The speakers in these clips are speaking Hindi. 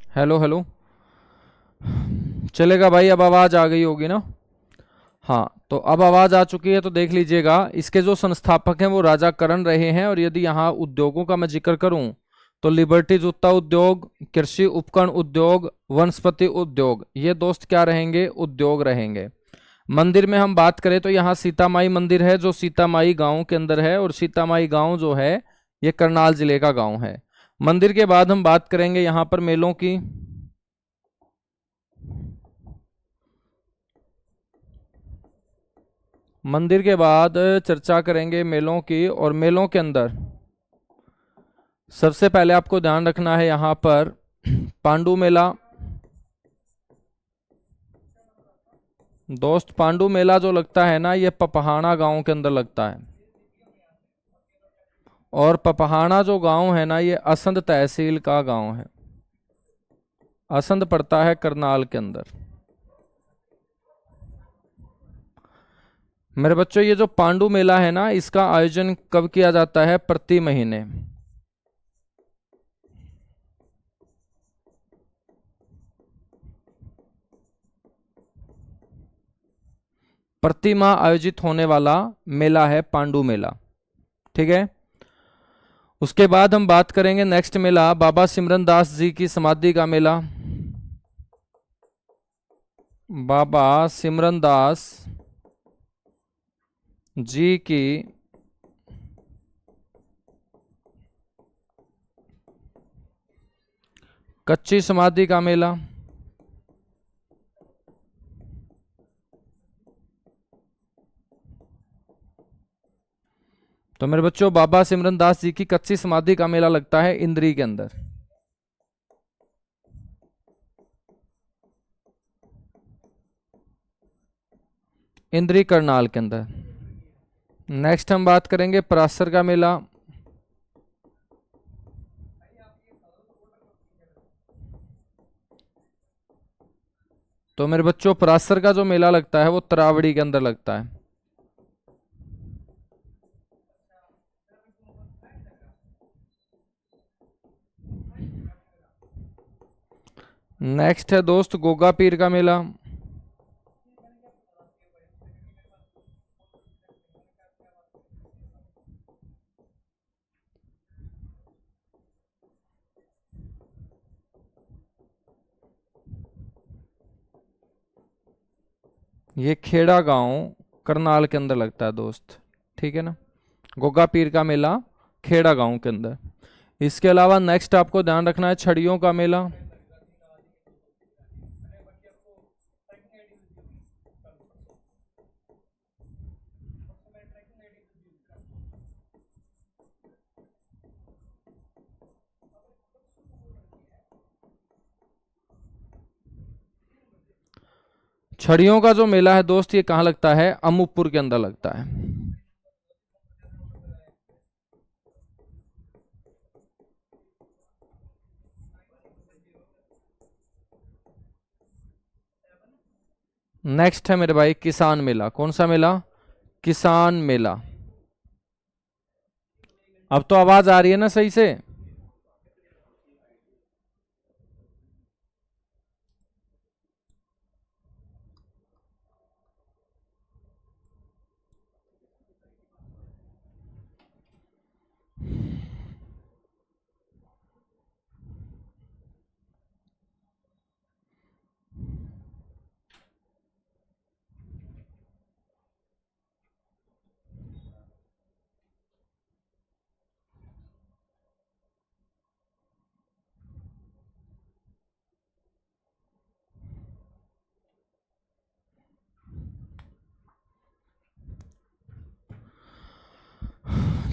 Hello hello. चलेगा भाई, अब आवाज़ आ गई होगी ना। हाँ, तो अब आवाज़ आ चुकी है तो देख लीजिएगा। इसके जो संस्थापक हैं वो राजा करण रहे हैं। और यदि यहाँ उद्योगों का मैं जिक्र करूँ तो लिबर्टी जूता उद्योग, कृषि उपकरण उद्योग, वनस्पति उद्योग, ये दोस्त क्या रहेंगे? उद्योग रहेंगे। मंदिर में हम बात करें तो यहाँ सीतामाई मंदिर है जो सीतामाई गांव के अंदर है। और सीतामाई गांव जो है ये करनाल जिले का गांव है। मंदिर के बाद हम बात करेंगे यहाँ पर मेलों की। मंदिर के बाद चर्चा करेंगे मेलों की। और मेलों के अंदर सबसे पहले आपको ध्यान रखना है यहाँ पर पांडु मेला। दोस्त पांडु मेला जो लगता है ना, ये पपहाना गांव के अंदर लगता है। और पपहाना जो गांव है ना, ये असंध तहसील का गांव है। असंध पड़ता है करनाल के अंदर। मेरे बच्चों, ये जो पांडु मेला है ना, इसका आयोजन कब किया जाता है? प्रति महीने। प्रति माह आयोजित होने वाला मेला है पांडु मेला। ठीक है। उसके बाद हम बात करेंगे नेक्स्ट मेला, बाबा सिमरन दास जी की समाधि का मेला। बाबा सिमरन दास जी की कच्ची समाधि का मेला। तो मेरे बच्चों, बाबा सिमरन दास जी की कच्ची समाधि का मेला लगता है इंद्री के अंदर। इंद्री करनाल के अंदर। नेक्स्ट हम बात करेंगे परासर का मेला। तो मेरे बच्चों, परासर का जो मेला लगता है वो तरावड़ी के अंदर लगता है। नेक्स्ट है दोस्त गोगा पीर का मेला। ये खेड़ा गांव करनाल के अंदर लगता है दोस्त। ठीक है ना। गोगा पीर का मेला खेड़ा गांव के अंदर। इसके अलावा नेक्स्ट आपको ध्यान रखना है छड़ियों का मेला। छड़ियों का जो मेला है दोस्त, ये कहाँ लगता है? अमूपुर के अंदर लगता है। नेक्स्ट है मेरे भाई किसान मेला। कौन सा मेला? किसान मेला। अब तो आवाज आ रही है ना सही से?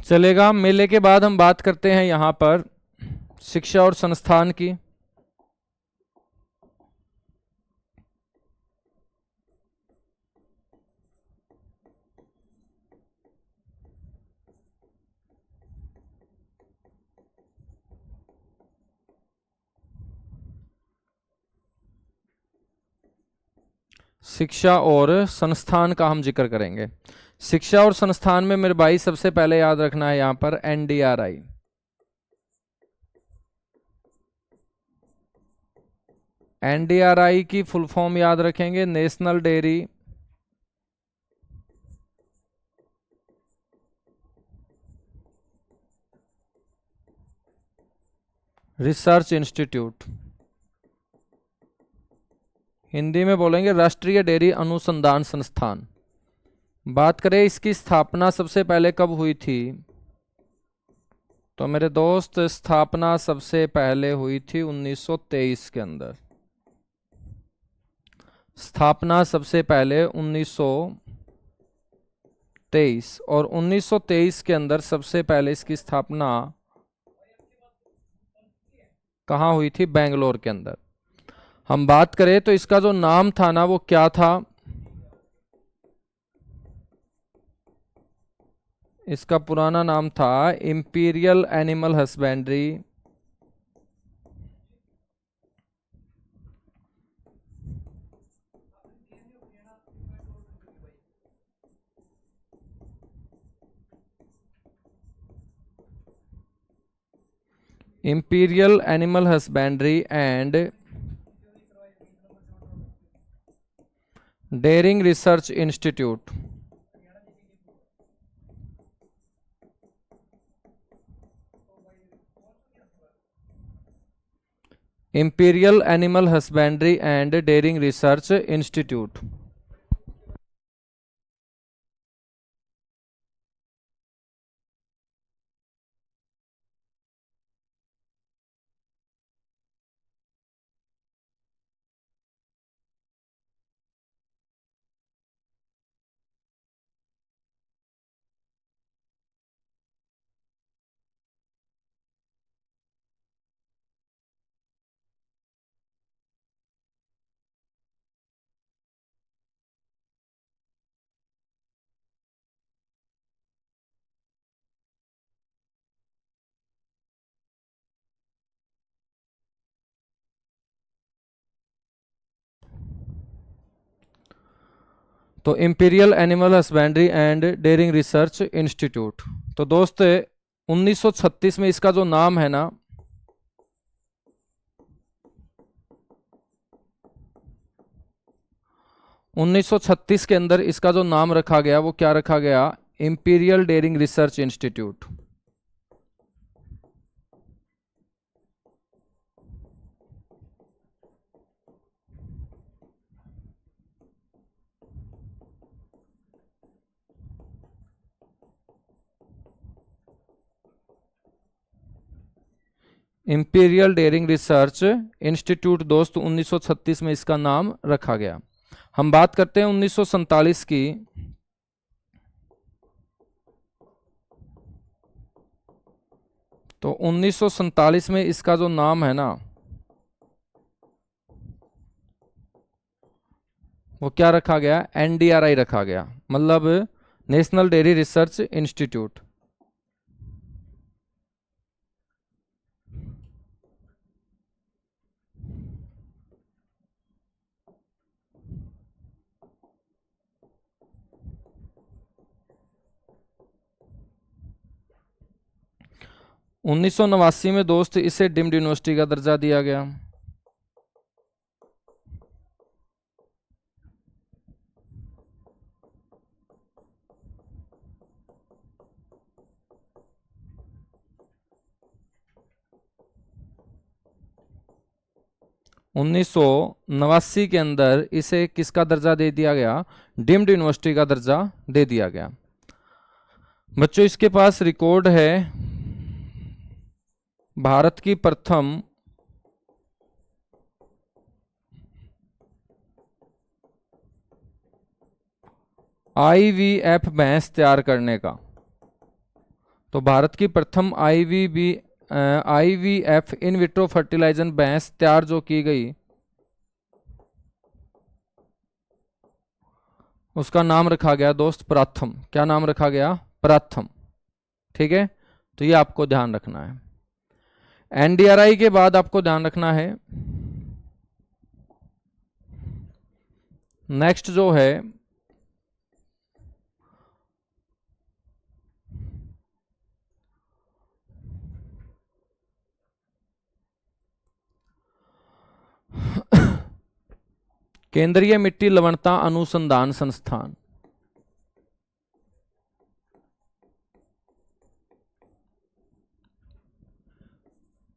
चलेगा। मेले के बाद हम बात करते हैं यहां पर शिक्षा और संस्थान की। शिक्षा और संस्थान का हम जिक्र करेंगे। शिक्षा और संस्थान में मेरे भाई सबसे पहले याद रखना है यहां पर, NDRI। एनडीआरआई की फुल फॉर्म याद रखेंगे, national dairy research institute, Hindi में बोलेंगे राष्ट्रीय डेयरी अनुसंधान संस्थान। बात करें इसकी स्थापना सबसे पहले कब हुई थी, तो मेरे दोस्त स्थापना सबसे पहले हुई थी 1923 के अंदर। स्थापना सबसे पहले 1923, और 1923 के अंदर सबसे पहले इसकी स्थापना कहाँ हुई थी, बेंगलोर के अंदर। हम बात करें तो इसका जो नाम था ना वो क्या था, इसका पुराना नाम था imperial animal husbandry imperial animal husbandry and dairying research institute. Imperial animal husbandry and dairying research institute. तो imperial animal husbandry and dairying research institute. तो दोस्त 1936 में इसका जो नाम है ना, 1936 के अंदर इसका जो नाम रखा गया वो क्या रखा गया, imperial dairying research institute. Imperial dairying research institute दोस्त 1936 में इसका नाम रखा गया। हम बात करते हैं 1947 की। तो 1947 में इसका जो नाम है ना वो क्या रखा गया, एनडीआरआई रखा गया, मतलब नेशनल डेयरी रिसर्च इंस्टीट्यूट। उन्नीस सौ नवासी में दोस्त इसे डीम्ड यूनिवर्सिटी का दर्जा दिया गया। उन्नीस सौ नवासी के अंदर इसे किसका दर्जा दे दिया गया, डीम्ड यूनिवर्सिटी का दर्जा दे दिया गया। बच्चों इसके पास रिकॉर्ड है भारत की प्रथम आईवीएफ भैंस तैयार करने का। तो भारत की प्रथम आईवीएफ इन विट्रो फर्टिलाइजर भैंस तैयार जो की गई उसका नाम रखा गया दोस्त प्रथम। क्या नाम रखा गया, प्रथम। ठीक है, तो ये आपको ध्यान रखना है। एनडीआरआई के बाद आपको ध्यान रखना है नेक्स्ट जो है केंद्रीय मिट्टी लवणता अनुसंधान संस्थान।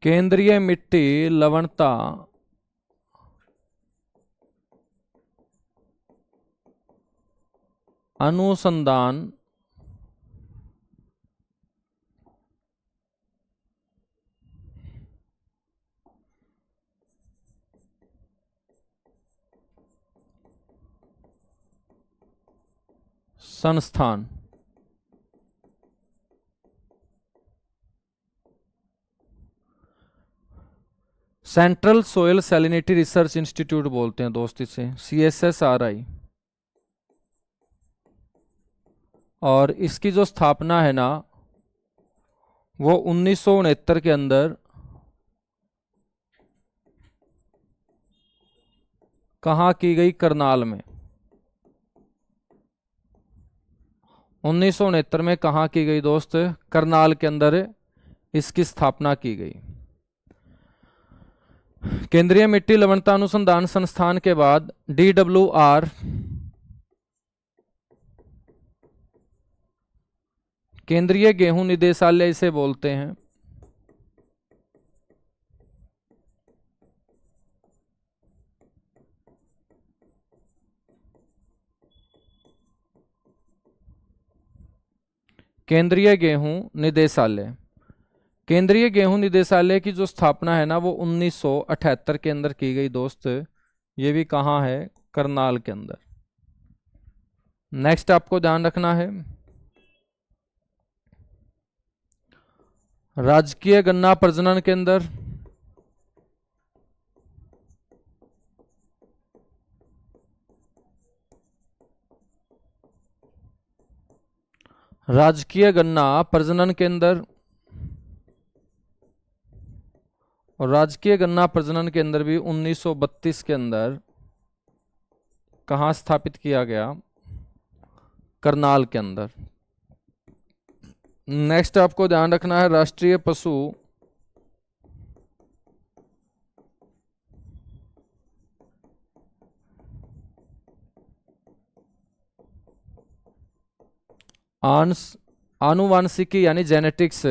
केंद्रीय मिट्टी लवणता अनुसंधान संस्थान। Central soil salinity research institute बोलते हैं दोस्त इसे, CSSRI। और इसकी जो स्थापना है ना वो 1969 के अंदर कहाँ की गई? करनाल में। 1969 में कहाँ की गई दोस्त? करनाल के अंदर इसकी स्थापना की गई। केंद्रीय मिट्टी लवणता अनुसंधान संस्थान के बाद DWR, केंद्रीय गेहूं निदेशालय इसे बोलते हैं। केंद्रीय गेहूं निदेशालय। केंद्रीय गेहूं निदेशालय की जो स्थापना है ना वो 1978 के अंदर की गई दोस्त। ये भी कहाँ है? करनाल के अंदर। नेक्स्ट आपको ध्यान रखना है, राजकीय गन्ना प्रजनन केंद्र। राजकीय गन्ना प्रजनन केंद्र। और राजकीय गन्ना प्रजनन केंद्र भी 1932 के अंदर कहाँ स्थापित किया गया? करनाल के अंदर। नेक्स्ट आपको ध्यान रखना है, राष्ट्रीय पशु आनुवांशिकी यानी जेनेटिक्स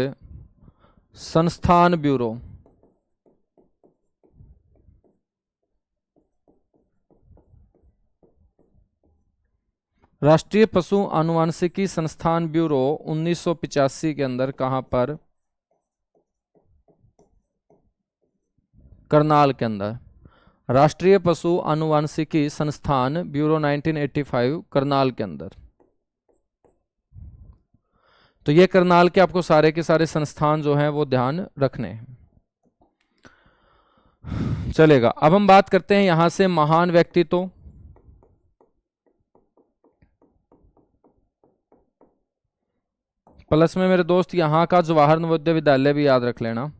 संस्थान ब्यूरो। राष्ट्रीय पशु आनुवांशिकी संस्थान ब्यूरो 1985 के अंदर कहां पर? करनाल के अंदर। राष्ट्रीय पशु आनुवांशिकी संस्थान ब्यूरो 1985 करनाल के अंदर। तो ये करनाल के आपको सारे के सारे संस्थान जो हैं वो ध्यान रखने हैं। चलेगा, अब हम बात करते हैं यहां से महान व्यक्तित्व। प्लस में मेरे दोस्त यहां का जवाहर नवोदय विद्यालय भी याद रख लेना।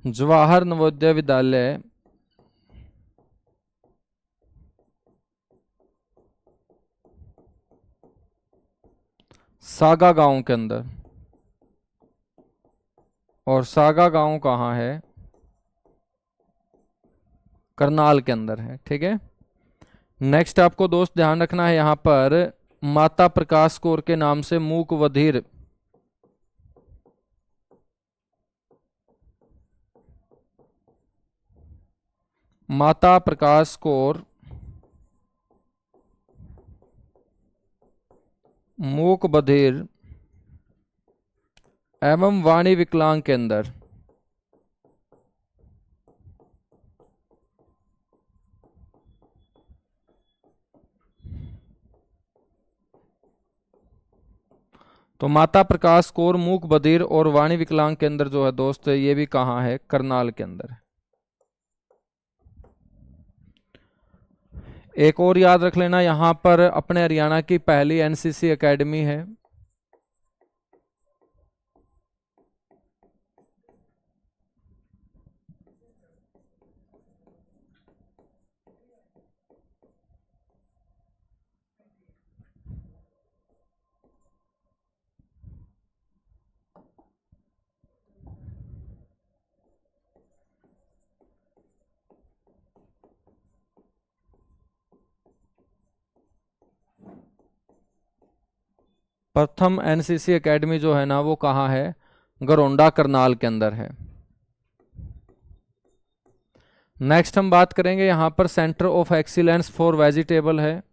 जवाहर नवोदय विद्यालय सागा गांव के अंदर। और सागा गांव कहाँ है? करनाल के अंदर है। ठीक है, नेक्स्ट आपको दोस्त ध्यान रखना है यहां पर माता प्रकाश कौर के नाम से मूक बधिर माता प्रकाश कौर मूक बधिर एवं वाणी विकलांग के अंदर तो माता प्रकाश कौर मूक बधिर और वाणी विकलांग के अंदर जो है दोस्त ये भी कहाँ है? करनाल के अंदर है। एक और याद रख लेना, यहां पर अपने हरियाणा की पहली एनसीसी एकेडमी है। प्रथम एनसीसी एकेडमी जो है ना वो कहाँ है, गरोंडा करनाल के अंदर है। नेक्स्ट हम बात करेंगे यहां पर centre of excellence for vegetable है,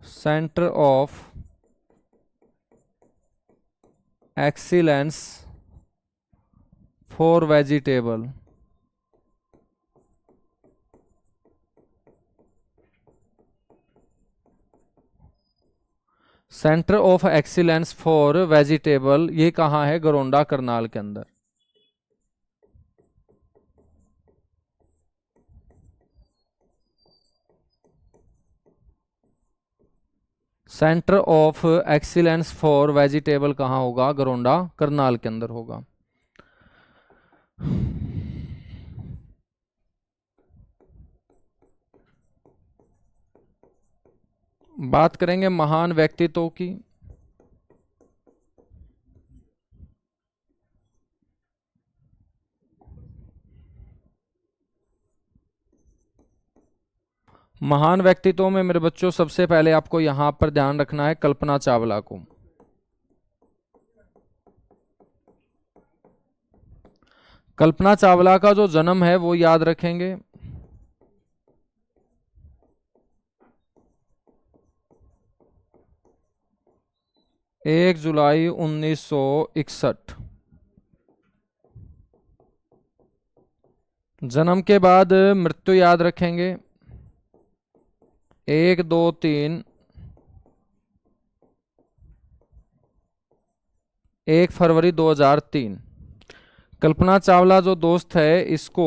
centre of excellence for vegetable. Centre of excellence for vegetable ये कहाँ है, गरोंडा करनाल के अंदर। Centre of excellence for vegetable कहाँ होगा, गरोंडा करनाल के अंदर होगा। बात करेंगे महान व्यक्तित्वों की। महान व्यक्तित्वों में मेरे बच्चों सबसे पहले आपको यहां पर ध्यान रखना है कल्पना चावला को। कल्पना चावला का जो जन्म है वो याद रखेंगे, 1 जुलाई 1961। जन्म के बाद मृत्यु याद रखेंगे, 1, 2, 3, 1 फरवरी 2003। कल्पना चावला जो दोस्त है इसको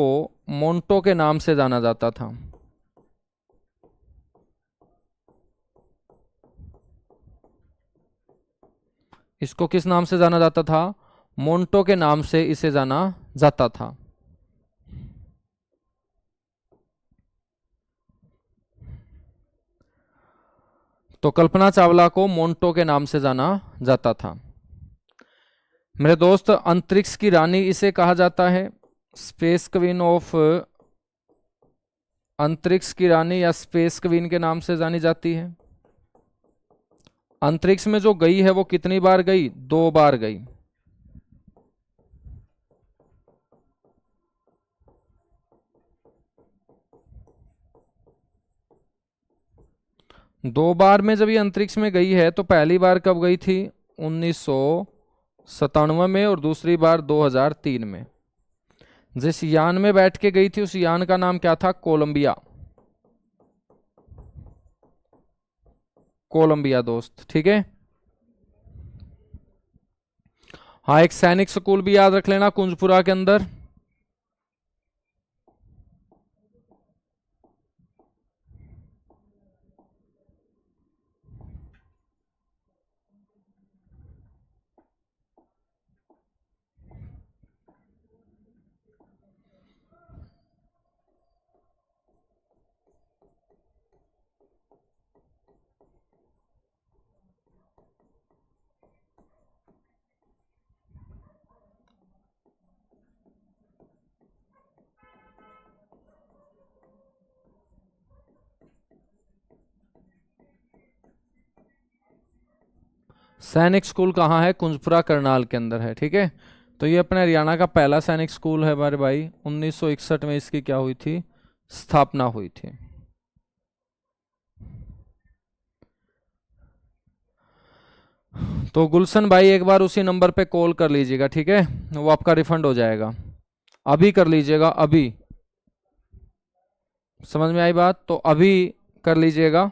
मोंटो के नाम से जाना जाता था। इसको किस नाम से जाना जाता था, मोंटो के नाम से इसे जाना जाता था। तो कल्पना चावला को मोंटो के नाम से जाना जाता था। मेरे दोस्त अंतरिक्ष की रानी इसे कहा जाता है, स्पेस क्वीन ऑफ, अंतरिक्ष की रानी या स्पेस क्वीन के नाम से जानी जाती है। अंतरिक्ष में जो गई है वो कितनी बार गई, 2 बार गई। दो बार में जब ये अंतरिक्ष में गई है तो पहली बार कब गई थी, 1997 में, और दूसरी बार 2003 में। जिस यान में बैठ के गई थी उस यान का नाम क्या था, कोलंबिया। कोलंबिया दोस्त, ठीक है। हाँ, एक सैनिक स्कूल भी याद रख लेना कुंजपुरा के अंदर। सैनिक स्कूल कहाँ है, कुंजपुरा करनाल के अंदर है, ठीक है। तो ये अपने हरियाणा का पहला सैनिक स्कूल है हमारे भाई। 1961 में इसकी क्या हुई थी, स्थापना हुई थी। तो गुलशन भाई एक बार उसी नंबर पे कॉल कर लीजिएगा, ठीक है, वो आपका रिफंड हो जाएगा। अभी कर लीजिएगा, अभी। समझ में आई बात, तो अभी कर लीजिएगा।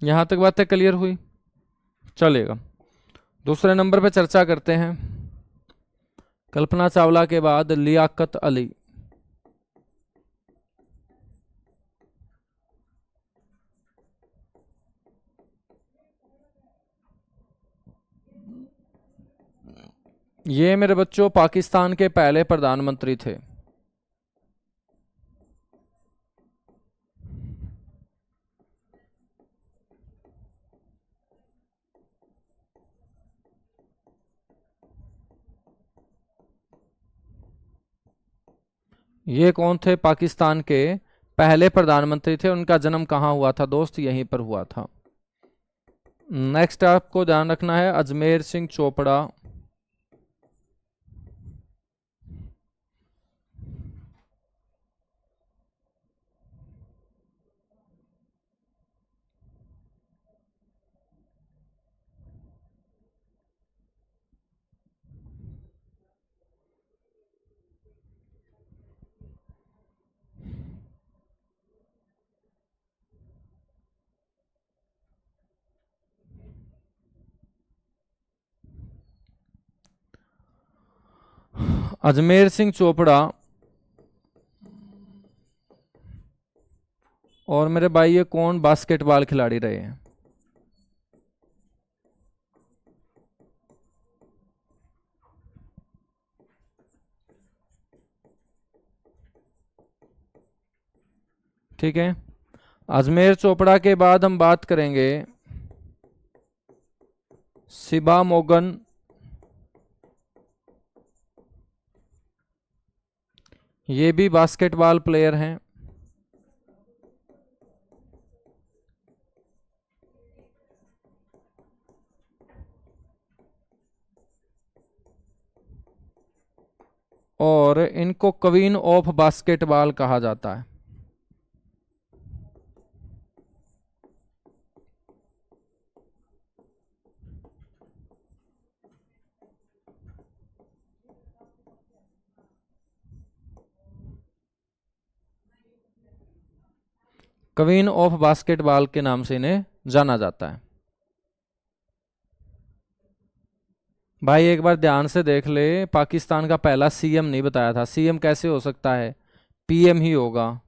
यहां तक बातें क्लियर हुई? चलेगा। दूसरे नंबर पे चर्चा करते हैं। कल्पना चावला के बाद लियाकत अली। ये मेरे बच्चों पाकिस्तान के पहले प्रधानमंत्री थे। ये कौन थे? पाकिस्तान के पहले प्रधानमंत्री थे। उनका जन्म कहाँ हुआ था दोस्त? यहीं पर हुआ था। नेक्स्ट आपको ध्यान रखना है अजमेर सिंह चोपड़ा। अजमेर सिंह चोपड़ा और मेरे भाई ये कौन बास्केटबॉल खिलाड़ी रहे हैं? ठीक है। अजमेर चोपड़ा के बाद हम बात करेंगे सिबा मोगन। ये भी बास्केटबॉल प्लेयर हैं। और इनको क्वीन ऑफ बास्केटबॉल कहा जाता है। क्वीन ऑफ बास्केटबॉल के नाम से इन्हें जाना जाता है। भाई एक बार ध्यान से देख ले, पाकिस्तान का पहला सीएम नहीं बताया था। सीएम कैसे हो सकता है? पीएम ही होगा।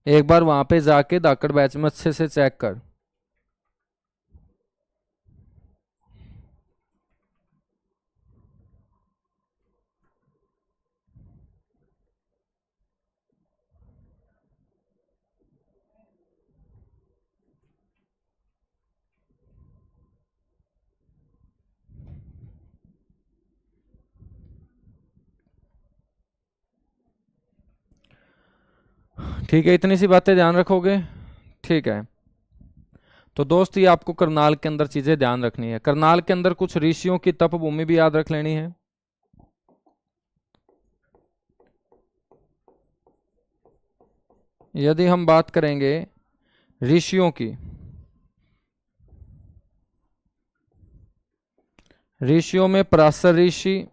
एक बार वहां पे जाके धाकड़ बैच में अच्छे से चेक कर। ठीक है, इतनी सी बातें ध्यान रखोगे? ठीक है। तो दोस्त ये आपको करनाल के अंदर चीजें ध्यान रखनी है। करनाल के अंदर कुछ ऋषियों की तपभूमि भी याद रख लेनी है। यदि हम बात करेंगे ऋषियों की, ऋषियों में पराशर ऋषि,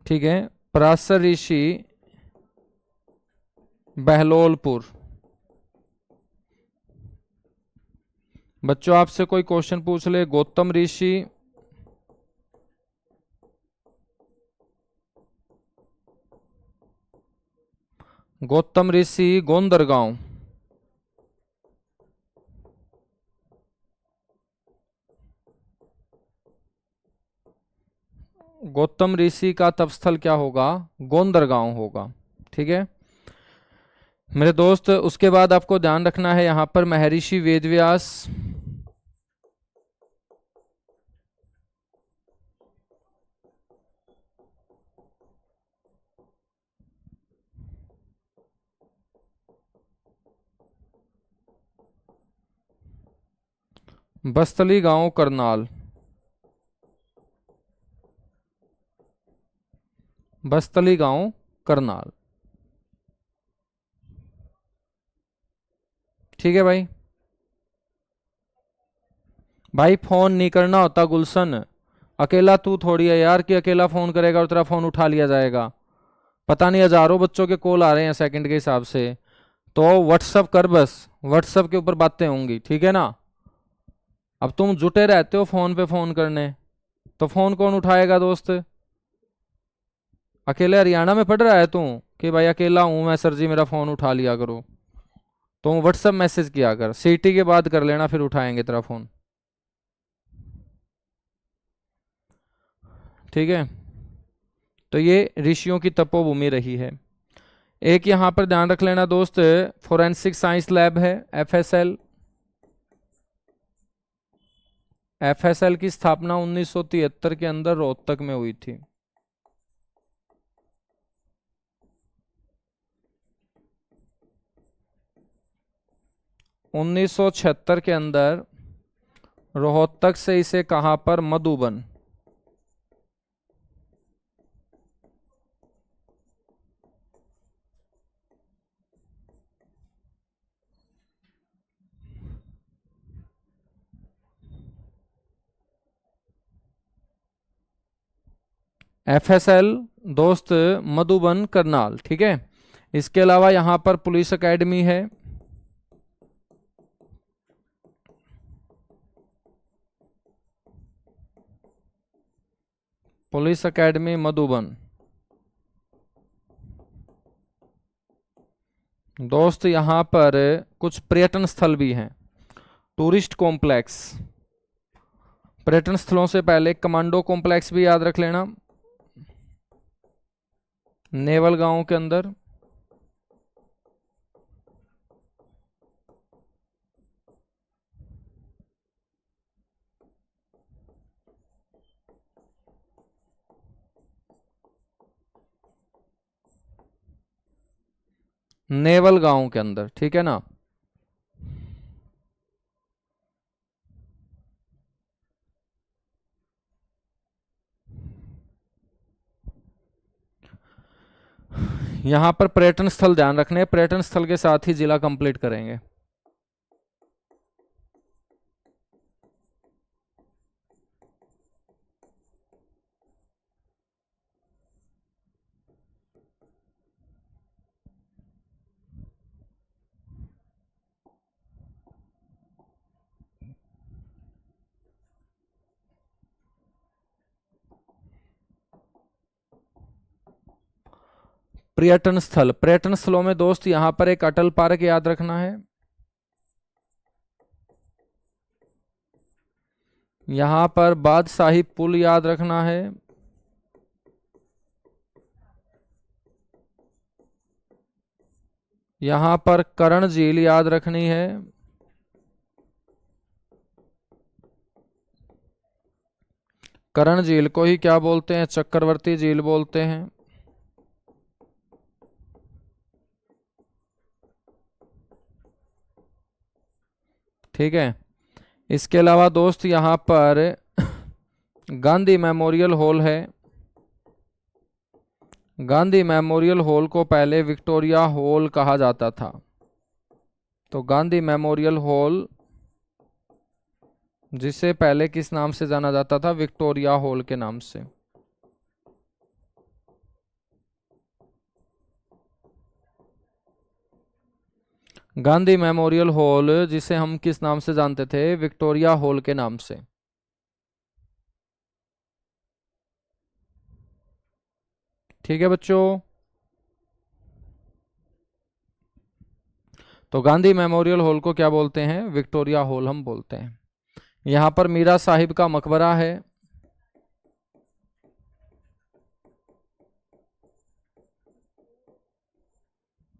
ठीक है, पराशर ऋषि बहलोलपुर। बच्चों आपसे कोई क्वेश्चन पूछ ले, गौतम ऋषि गोंदरगांव। गौतम ऋषि का तपस्थल क्या होगा? गोंदरगांव होगा। ठीक है मेरे दोस्त। उसके बाद आपको ध्यान रखना है यहां पर महर्षि वेदव्यास। बस्तली गांव करनाल। बस्तली गांव करनाल। ठीक है भाई। भाई फोन नहीं करना होता गुलशन। अकेला तू थोड़ी है यार कि अकेला फोन करेगा और तेरा फोन उठा लिया जाएगा। पता नहीं हजारों बच्चों के कॉल आ रहे हैं सेकंड के हिसाब से, तो व्हाट्सअप कर, बस व्हाट्सअप के ऊपर बातें होंगी, ठीक है ना। अब तुम जुटे रहते हो फोन पे फोन करने, तो फोन कौन उठाएगा दोस्त। अकेले हरियाणा में पढ़ रहा है तू कि भाई अकेला हूं मैं सर जी मेरा फोन उठा लिया करो। तुम व्हाट्सअप मैसेज किया कर, सीटी के बाद कर लेना, फिर उठाएंगे तेरा फोन, ठीक है। तो ये ऋषियों की तपोभूमि रही है। एक यहां पर ध्यान रख लेना दोस्त, फोरेंसिक साइंस लैब है, एफएसएल। एफएसएल की स्थापना 1973 के अंदर रोहतक में हुई थी। 1976 के अंदर रोहतक से इसे कहां पर, मधुबन। एफएसएल दोस्त मधुबन करनाल, ठीक है। इसके अलावा यहां पर पुलिस एकेडमी है, पुलिस एकेडमी मधुबन। दोस्त यहां पर कुछ पर्यटन स्थल भी हैं, टूरिस्ट कॉम्प्लेक्स। पर्यटन स्थलों से पहले कमांडो कॉम्प्लेक्स भी याद रख लेना, नेवल गांव के अंदर। नेवल गांव के अंदर, ठीक है ना। यहां पर पर्यटन स्थल ध्यान रखने, पर्यटन स्थल के साथ ही जिला कंप्लीट करेंगे। पर्यटन स्थल, पर्यटन स्थलों में दोस्त यहां पर एक अटल पार्क याद रखना है, यहां पर बादशाही पुल याद रखना है, यहां पर करण झील याद रखनी है, करण झील को ही क्या बोलते हैं, चक्रवर्ती झील बोलते हैं, ठीक है। इसके अलावा दोस्त यहां पर गांधी मेमोरियल हॉल है, गांधी मेमोरियल हॉल को पहले विक्टोरिया हॉल कहा जाता था, तो गांधी मेमोरियल हॉल जिसे पहले किस नाम से जाना जाता था, विक्टोरिया हॉल के नाम से। गांधी मेमोरियल हॉल जिसे हम किस नाम से जानते थे, विक्टोरिया हॉल के नाम से। ठीक है बच्चों, तो गांधी मेमोरियल हॉल को क्या बोलते हैं, विक्टोरिया हॉल हम बोलते हैं। यहां पर मीरा साहिब का मकबरा है,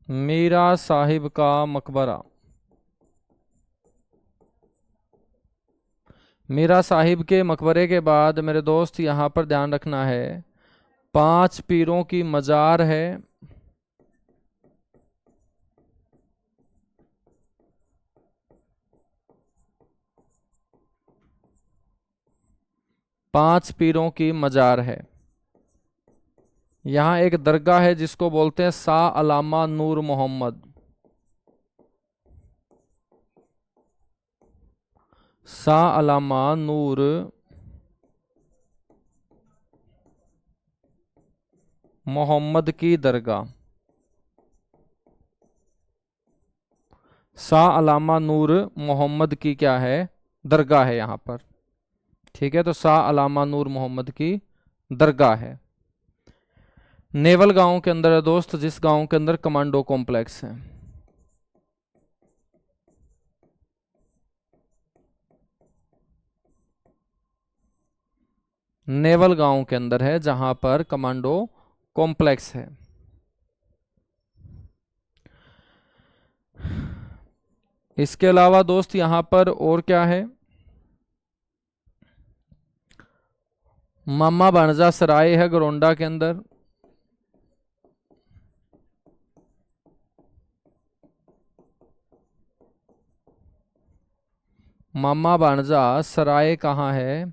मीरा साहिब का मकबरा। मीरा साहिब के मकबरे के बाद मेरे दोस्त यहां पर ध्यान रखना है, 5 पीरों की मजार है, पांच पीरों की मजार है। यहां एक दरगाह है जिसको बोलते हैं शाह अलामा नूर मोहम्मद, शाह अलामा नूर मोहम्मद की दरगाह। शाह अलामा नूर मोहम्मद की क्या है, दरगाह है यहाँ पर। ठीक है, तो शाह अलामा नूर मोहम्मद की दरगाह है। नेवल गांव के अंदर है दोस्त, जिस गांव के अंदर कमांडो कॉम्प्लेक्स है। नेवल गांव के अंदर है जहां पर कमांडो कॉम्प्लेक्स है। इसके अलावा दोस्त यहां पर और क्या है, मामा भाणजा सराय है गरोंडा के अंदर। मामा भाणजा सराय कहाँ है,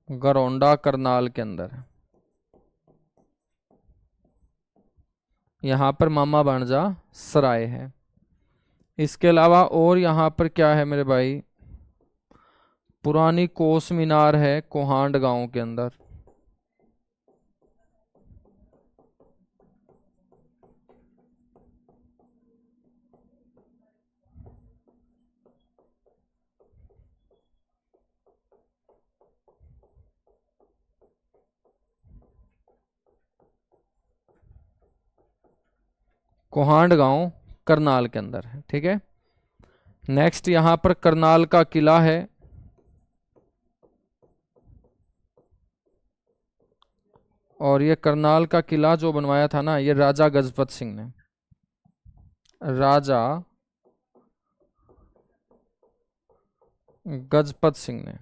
गरोंडा करनाल के अंदर। यहाँ पर मामा भाणजा सराय है। इसके अलावा और यहाँ पर क्या है मेरे भाई, पुरानी कोस मीनार है कोहांड गांव के अंदर। कोहांड गांव करनाल के अंदर है। ठीक है, नेक्स्ट यहां पर करनाल का किला है। और ये करनाल का किला जो बनवाया था ना, ये राजा गजपत सिंह ने। राजा गजपत सिंह ने।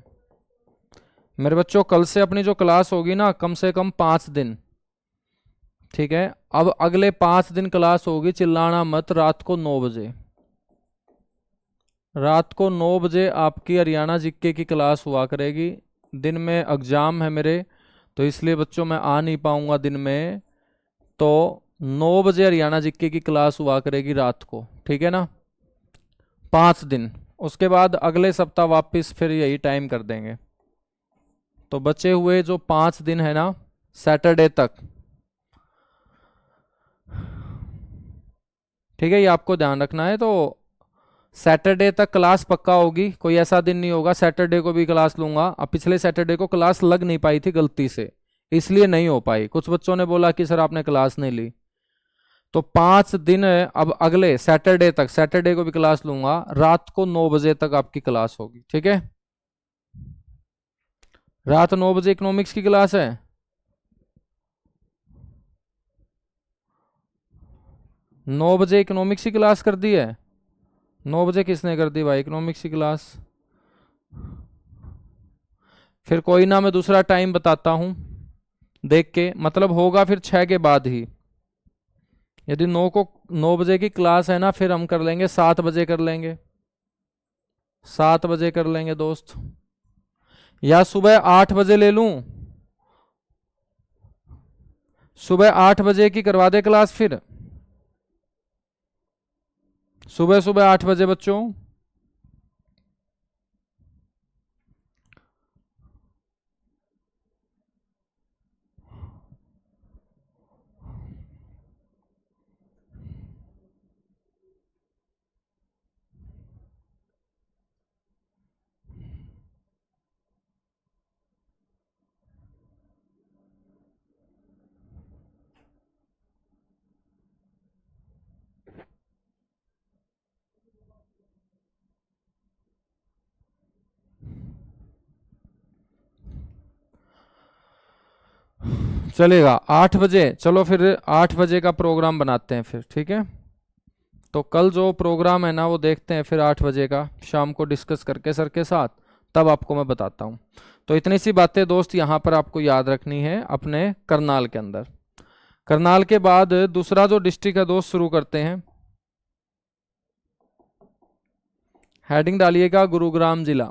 मेरे बच्चों कल से अपनी जो क्लास होगी ना, कम से कम 5 दिन। ठीक है, अब अगले 5 दिन क्लास होगी, चिल्लाना मत। रात को 9 बजे, रात को 9 बजे आपकी हरियाणा जीके की क्लास हुआ करेगी। दिन में एग्जाम है मेरे, तो इसलिए बच्चों मैं आ नहीं पाऊंगा दिन में। तो 9 बजे हरियाणा जीके की क्लास हुआ करेगी रात को। ठीक है ना, 5 दिन। उसके बाद अगले सप्ताह वापस फिर यही टाइम कर देंगे। तो बचे हुए जो 5 दिन है ना, सैटरडे तक, ठीक है, ये आपको ध्यान रखना है। तो सैटरडे तक क्लास पक्का होगी, कोई ऐसा दिन नहीं होगा सैटरडे को भी क्लास लूंगा। अब पिछले सैटरडे को क्लास लग नहीं पाई थी गलती से, इसलिए नहीं हो पाई। कुछ बच्चों ने बोला कि सर आपने क्लास नहीं ली। तो 5 दिन अब अगले सैटरडे तक, सैटरडे को भी क्लास लूंगा। रात को 9 बजे तक आपकी क्लास होगी। ठीक है, रात 9 बजे इकोनॉमिक्स की क्लास है। 9 बजे इकोनॉमिक्स की क्लास कर दी है। 9 बजे किसने कर दी भाई इकोनॉमिक्स की क्लास? फिर कोई ना, मैं दूसरा टाइम बताता हूं देख के, मतलब होगा फिर 6 के बाद ही। यदि 9 बजे की क्लास है ना, फिर हम कर लेंगे 7 बजे कर लेंगे। 7 बजे कर लेंगे दोस्त, या सुबह 8 बजे ले लूं। सुबह 8 बजे की करवा दे क्लास, फिर सुबह सुबह 8 बजे बच्चों। चलेगा 8 बजे, चलो फिर 8 बजे का प्रोग्राम बनाते हैं फिर। ठीक है, तो कल जो प्रोग्राम है ना वो देखते हैं फिर 8 बजे का, शाम को डिस्कस करके सर के साथ, तब आपको मैं बताता हूँ। तो इतनी सी बातें दोस्त यहाँ पर आपको याद रखनी है अपने करनाल के अंदर। करनाल के बाद दूसरा जो डिस्ट्रिक्ट है दोस्त शुरू करते हैं। हेडिंग डालिएगा गुरुग्राम जिला।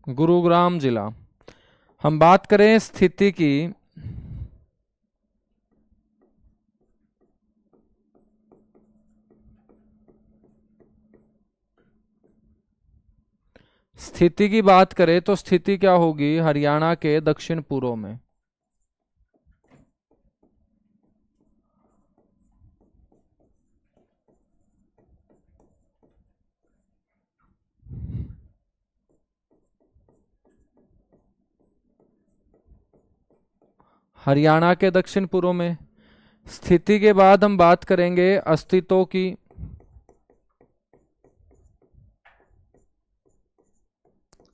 गुरुग्राम जिला। हम बात करें स्थिति की, स्थिति की बात करें तो स्थिति क्या होगी हरियाणा के दक्षिण पूर्व में। हरियाणा के दक्षिण पूर्व में। स्थिति के बाद हम बात करेंगे अस्तित्व की।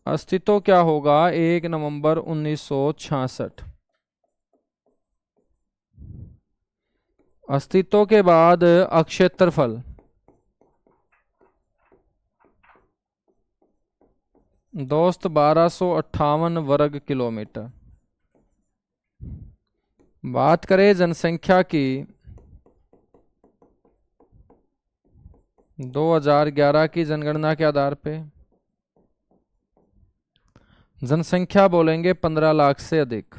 अस्तित्व क्या होगा 1 नवंबर 1966। अस्तित्व के बाद अक्षेत्रफल। दोस्त 1258 वर्ग किलोमीटर। बात करें जनसंख्या की 2011 की जनगणना के आधार पे जनसंख्या बोलेंगे 15 लाख से अधिक।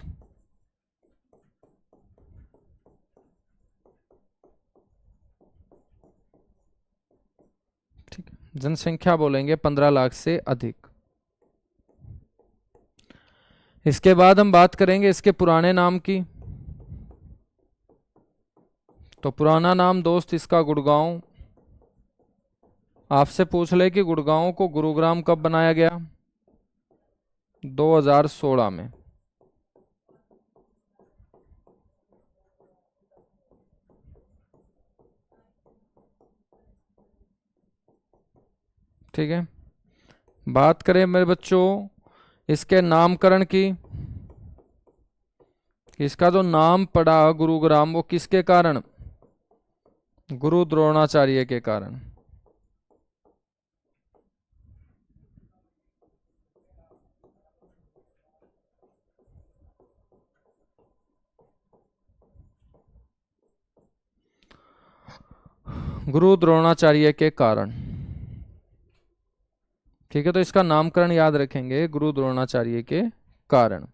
ठीक है, जनसंख्या बोलेंगे 15 लाख से अधिक। इसके बाद हम बात करेंगे इसके पुराने नाम की। तो पुराना नाम दोस्त इसका गुड़गांव। आपसे पूछ ले कि गुड़गांव को गुरुग्राम कब बनाया गया। 2016 में। ठीक है, बात करें मेरे बच्चों इसके नामकरण की। इसका जो नाम पड़ा गुरुग्राम वो किसके कारण, गुरु द्रोणाचार्य के कारण। गुरु द्रोणाचार्य के कारण। ठीक है, तो इसका नामकरण याद रखेंगे गुरु द्रोणाचार्य के कारण।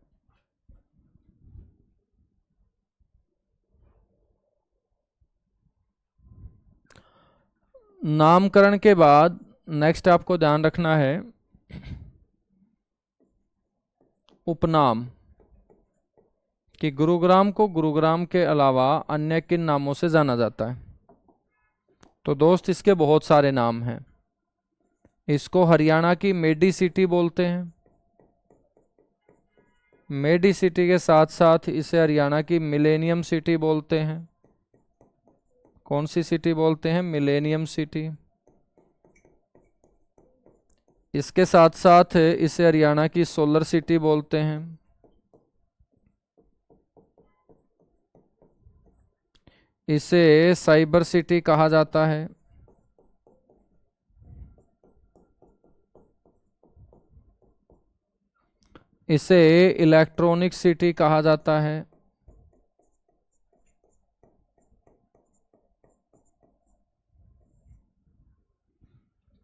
नामकरण के बाद नेक्स्ट आपको ध्यान रखना है उपनाम, कि गुरुग्राम को गुरुग्राम के अलावा अन्य किन नामों से जाना जाता है। तो दोस्त इसके बहुत सारे नाम हैं। इसको हरियाणा की मेडी सिटी बोलते हैं। मेडी सिटी के साथ साथ इसे हरियाणा की मिलेनियम सिटी बोलते हैं। कौन सी सिटी बोलते हैं, मिलेनियम सिटी। इसके साथ साथ इसे हरियाणा की सोलर सिटी बोलते हैं। इसे साइबर सिटी कहा जाता है। इसे इलेक्ट्रॉनिक सिटी कहा जाता है।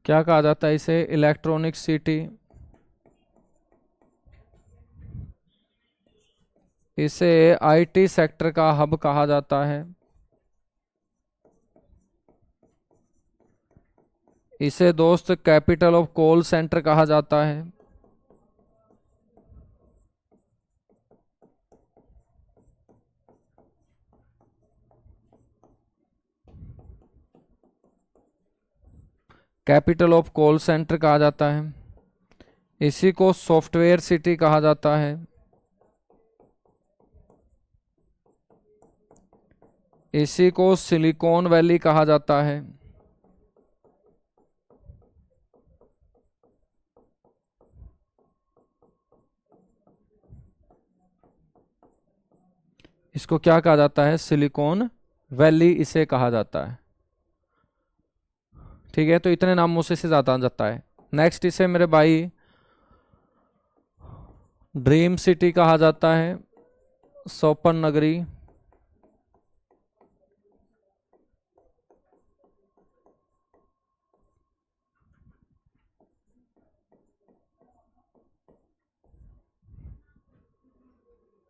क्या कहा जाता है इसे, इलेक्ट्रॉनिक सिटी। इसे आईटी सेक्टर का हब कहा जाता है। इसे दोस्त कैपिटल ऑफ कॉल सेंटर कहा जाता है। कैपिटल ऑफ कॉल सेंटर कहा जाता है। इसी को सॉफ्टवेयर सिटी कहा जाता है। इसी को सिलिकॉन वैली कहा जाता है। इसको क्या कहा जाता है, सिलिकॉन वैली इसे कहा जाता है। ठीक है, तो इतने नामों से ज्यादा जाता है। नेक्स्ट इसे मेरे भाई ड्रीम सिटी कहा जाता है, स्वप्न नगरी।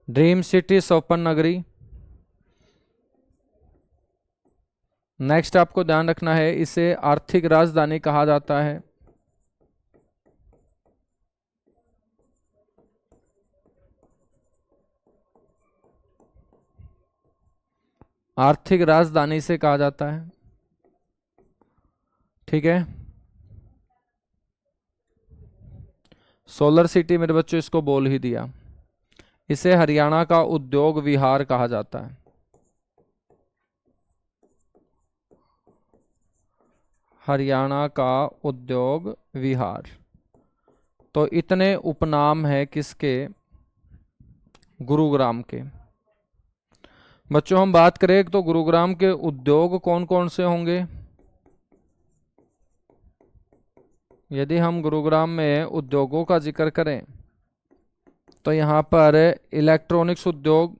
ड्रीम सिटी, स्वप्न नगरी। नेक्स्ट आपको ध्यान रखना है इसे आर्थिक राजधानी कहा जाता है। आर्थिक राजधानी से कहा जाता है। ठीक है, सोलर सिटी मेरे बच्चों इसको बोल ही दिया। इसे हरियाणा का उद्योग विहार कहा जाता है। हरियाणा का उद्योग विहार। तो इतने उपनाम है किसके? गुरुग्राम के। बच्चों हम बात करें तो गुरुग्राम के उद्योग कौन कौन से होंगे? यदि हम गुरुग्राम में उद्योगों का जिक्र करें तो यहां पर इलेक्ट्रॉनिक्स उद्योग,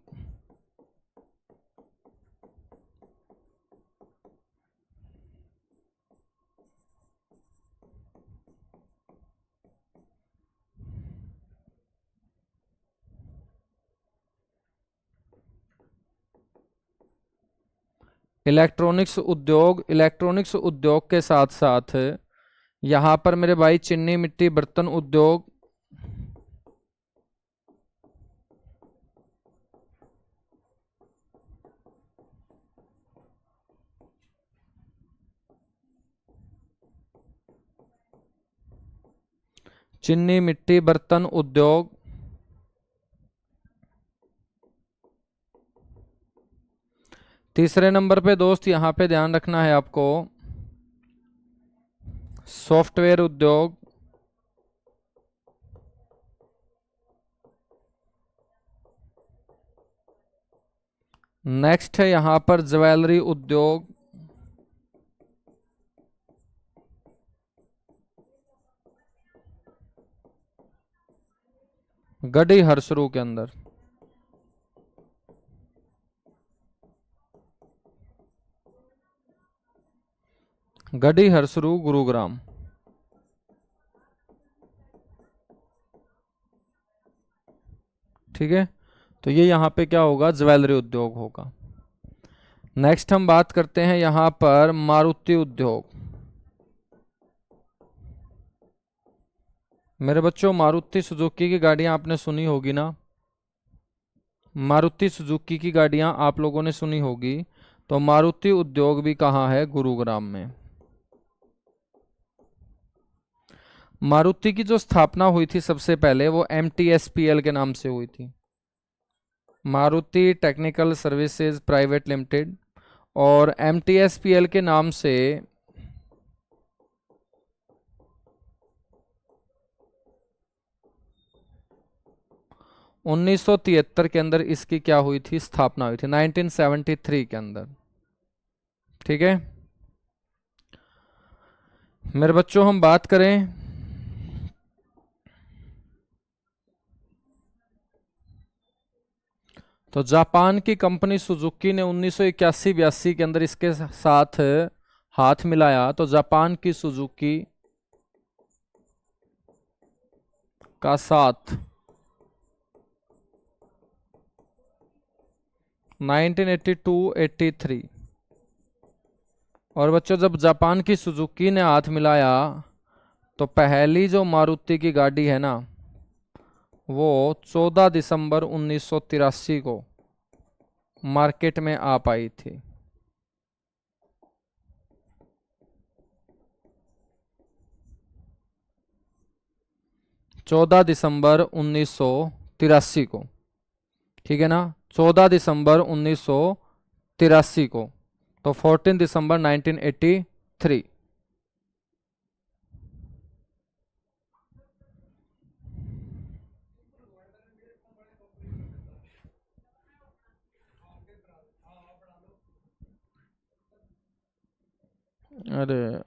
इलेक्ट्रॉनिक्स उद्योग के साथ साथ यहां पर मेरे भाई चीनी मिट्टी बर्तन उद्योग, चीनी मिट्टी बर्तन उद्योग, तीसरे नंबर पे दोस्त यहां पे ध्यान रखना है आपको, सॉफ्टवेयर उद्योग, नेक्स्ट है यहां पर ज्वेलरी उद्योग, गढ़ी हरसरू के अंदर। गढ़ी हरसरू गुरुग्राम। ठीक है, तो ये यहां पे क्या होगा? ज्वेलरी उद्योग होगा। नेक्स्ट हम बात करते हैं यहां पर मारुति उद्योग। मेरे बच्चों मारुति सुजुकी की गाड़ियां आपने सुनी होगी ना? मारुति सुजुकी की गाड़ियां आप लोगों ने सुनी होगी। तो मारुति उद्योग भी कहाँ है? गुरुग्राम में। मारुति की जो स्थापना हुई थी सबसे पहले वो MTSPL के नाम से हुई थी, Maruti technical services private limited. और MTSPL के नाम से 1973 के अंदर इसकी क्या हुई थी? स्थापना हुई थी, 1973 के अंदर। ठीक है मेरे बच्चों, हम बात करें तो जापान की कंपनी सुजुकी ने 1981-82 के अंदर इसके साथ हाथ मिलाया। तो जापान की सुजुकी का साथ 1982-83। और बच्चों जब जापान की सुजुकी ने हाथ मिलाया तो पहली जो मारुति की गाड़ी है ना, वो 14 दिसंबर 1983 को मार्केट में आ पाई थी। 14 दिसंबर 1983 को। ठीक है ना, 14 दिसंबर 1983 को। तो 14 दिसंबर 1983। अरे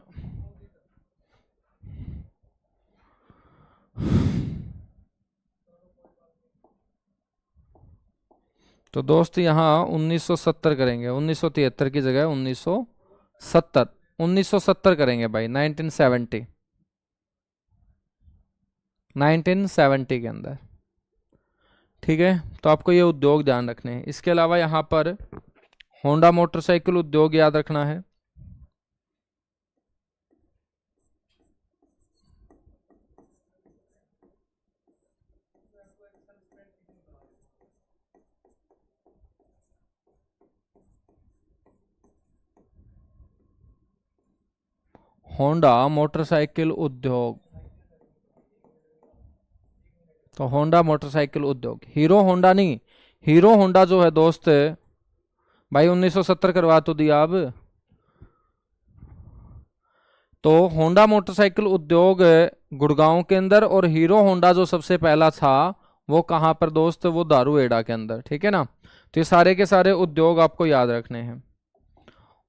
तो दोस्त यहाँ 1970 करेंगे, 1973 की जगह 1970, 1970 करेंगे भाई, 1970, 1970 के अंदर। ठीक है, तो आपको ये उद्योग ध्यान रखने हैं। इसके अलावा यहाँ पर होंडा मोटरसाइकिल उद्योग याद रखना है। होंडा मोटरसाइकिल उद्योग, तो होंडा मोटरसाइकिल उद्योग, हीरो होंडा नहीं। हीरो होंडा जो है दोस्त भाई 1970 करवा तो दिया अब। तो होंडा मोटरसाइकिल उद्योग गुड़गांव के अंदर, और हीरो होंडा जो सबसे पहला था वो कहाँ पर दोस्त, वो दारूहेड़ा के अंदर, ठीक है ना। तो ये सारे के सारे उद्योग आपको याद रखने हैं।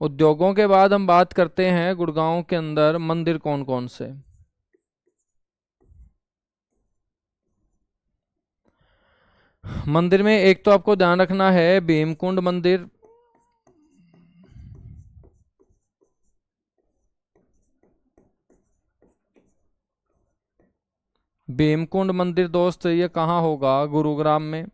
उद्योगों के बाद हम बात करते हैं गुड़गांव के अंदर मंदिर कौन कौन से। मंदिर में एक तो आपको ध्यान रखना है भीमकुंड मंदिर, भीमकुंड मंदिर दोस्त ये कहाँ होगा, गुरुग्राम में।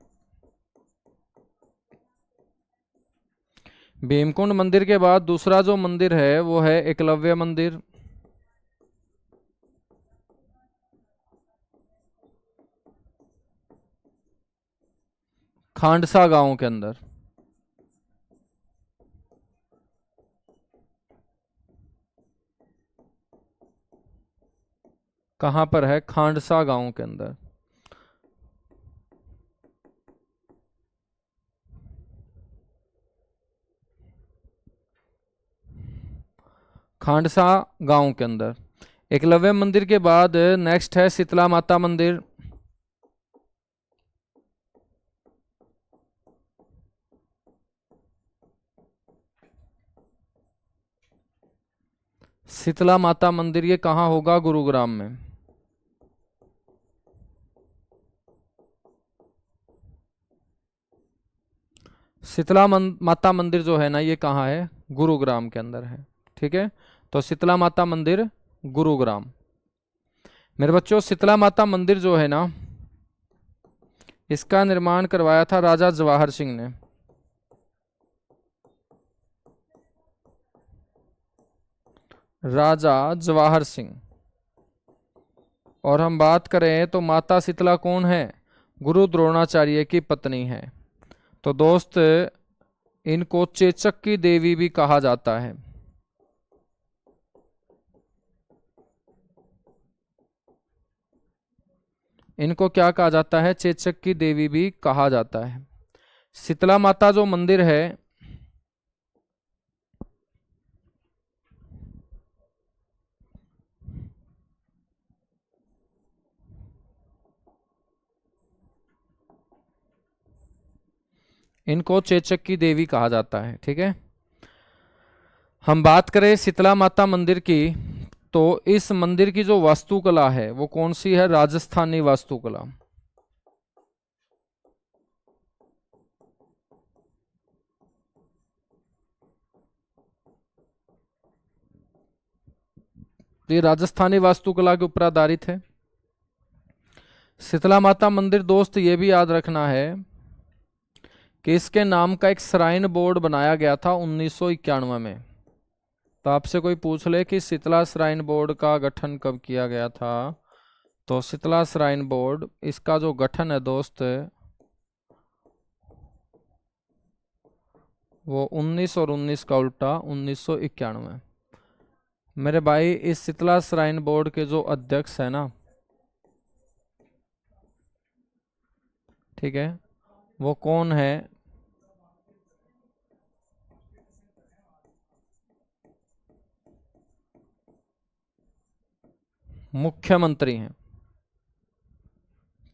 भीमकुंड मंदिर के बाद दूसरा जो मंदिर है वो है एकलव्य मंदिर, खांडसा गांव के अंदर। कहां पर है, खांडसा गांव के अंदर। खांडसा गांव के अंदर। एकलव्य मंदिर के बाद नेक्स्ट है शीतला माता मंदिर, शीतला माता मंदिर ये कहाँ होगा, गुरुग्राम में। शीतला माता मंदिर जो है ना ये कहाँ है, गुरुग्राम के अंदर है, ठीक है। तो शीतला माता मंदिर गुरुग्राम। मेरे बच्चों शीतला माता मंदिर जो है ना, इसका निर्माण करवाया था राजा जवाहर सिंह ने। राजा जवाहर सिंह। और हम बात करें तो माता शीतला कौन है, गुरु द्रोणाचार्य की पत्नी है। तो दोस्त इनको चेचक की देवी भी कहा जाता है। इनको क्या कहा जाता है, चेचक की देवी भी कहा जाता है। शीतला माता जो मंदिर है, इनको चेचक की देवी कहा जाता है, ठीक है। हम बात करें शीतला माता मंदिर की, तो इस मंदिर की जो वास्तुकला है वो कौन सी है, राजस्थानी वास्तुकला। तो ये राजस्थानी वास्तुकला के ऊपर आधारित है। शीतला माता मंदिर दोस्त ये भी याद रखना है कि इसके नाम का एक श्राइन बोर्ड बनाया गया था 1991 में। तो आपसे कोई पूछ ले कि शीतला श्राइन बोर्ड का गठन कब किया गया था, तो शीतला श्राइन बोर्ड इसका जो गठन है दोस्त वो 19 और 19 का उल्टा 1991। मेरे भाई इस शीतला श्राइन बोर्ड के जो अध्यक्ष है ना, ठीक है, वो कौन है, मुख्यमंत्री हैं,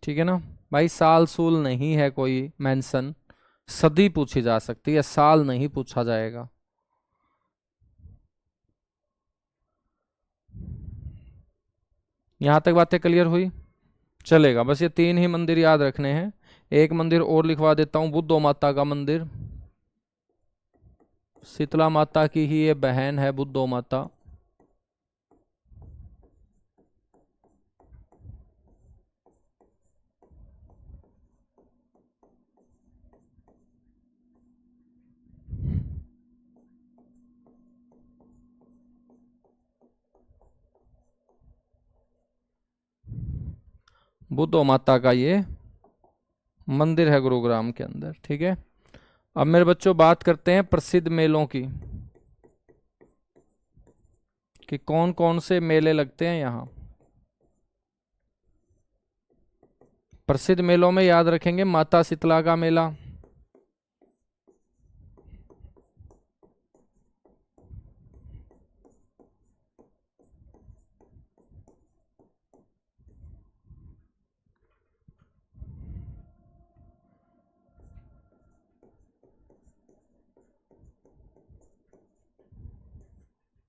ठीक है ना भाई। साल सूल नहीं है कोई मेंशन, सदी पूछी जा सकती है, साल नहीं पूछा जाएगा। यहां तक बातें क्लियर हुई, चलेगा। बस ये तीन ही मंदिर याद रखने हैं। एक मंदिर और लिखवा देता हूं, बुद्धो माता का मंदिर। शीतला माता की ही ये बहन है बुद्धो माता। बुद्धो माता का ये मंदिर है गुरुग्राम के अंदर, ठीक है। अब मेरे बच्चों बात करते हैं प्रसिद्ध मेलों की। कि कौन कौन से मेले लगते हैं यहाँ। प्रसिद्ध मेलों में याद रखेंगे माता शीतला का मेला,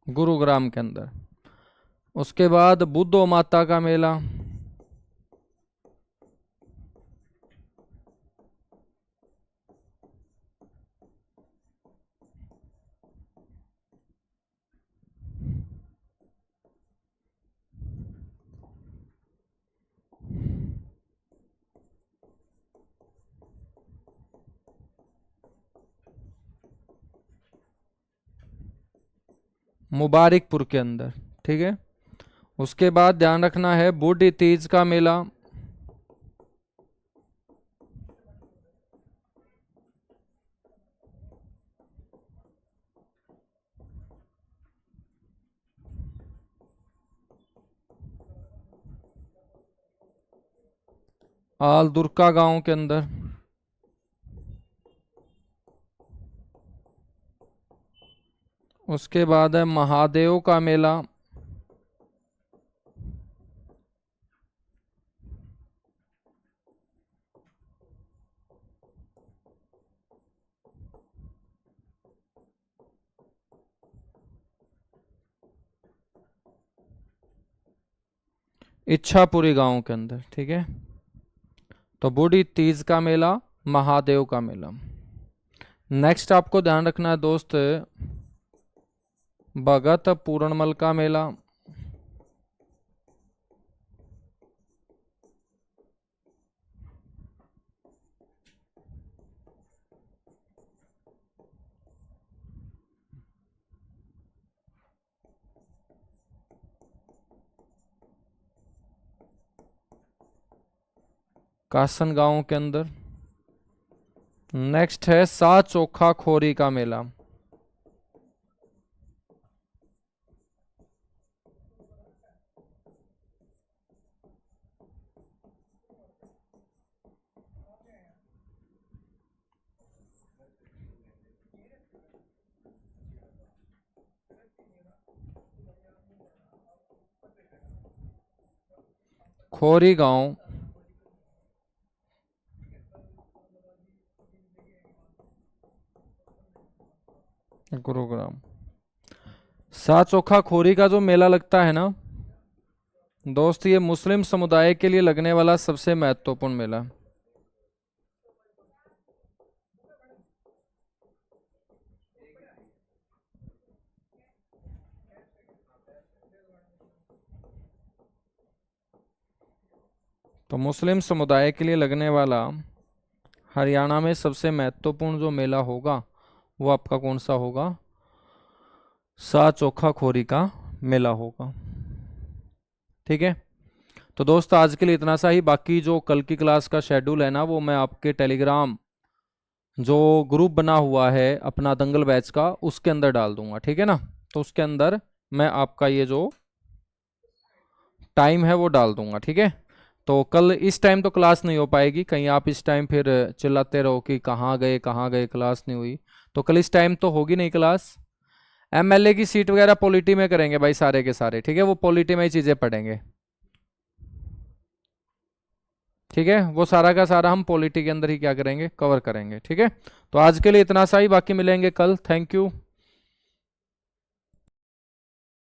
गुरुग्राम के अंदर। उसके बाद बुद्धो माता का मेला, मुबारिकपुर के अंदर, ठीक है। उसके बाद ध्यान रखना है बूढ़ी तीज का मेला, आल दुर्गा गांव के अंदर। उसके बाद है महादेव का मेला, इच्छापुरी गांव के अंदर, ठीक है। तो बूढ़ी तीज का मेला, महादेव का मेला। नेक्स्ट आपको ध्यान रखना है दोस्त भगत पूर्णमल का मेला, कासन गांव के अंदर। नेक्स्ट है सा चोखा खोरी का मेला, खोरी गांव, गुरुग्राम। सा चोखा खोरी का जो मेला लगता है ना दोस्त, ये मुस्लिम समुदाय के लिए लगने वाला सबसे महत्वपूर्ण मेला। तो मुस्लिम समुदाय के लिए लगने वाला हरियाणा में सबसे महत्वपूर्ण जो मेला होगा वो आपका कौन सा होगा? सा चोखा खोरी का मेला होगा, ठीक है। तो दोस्त आज के लिए इतना सा ही। बाकी जो कल की क्लास का शेड्यूल है ना वो मैं आपके टेलीग्राम जो ग्रुप बना हुआ है अपना दंगल बैच का उसके अंदर डाल दूंगा, ठीक है ना। तो उसके अंदर मैं आपका ये जो टाइम है वो डाल दूंगा, ठीक है। तो कल इस टाइम तो क्लास नहीं हो पाएगी, कहीं आप इस टाइम फिर चिल्लाते रहो कि कहाँ गए क्लास नहीं हुई। तो कल इस टाइम तो होगी नहीं क्लास। एमएलए की सीट वगैरह पॉलिटी में करेंगे भाई सारे के सारे, ठीक है। वो पॉलिटी में ही चीजें पढ़ेंगे, ठीक है। वो सारा का सारा हम पॉलिटी के अंदर ही क्या करेंगे, कवर करेंगे, ठीक है। तो आज के लिए इतना सा ही, बाकी मिलेंगे कल। Thank you.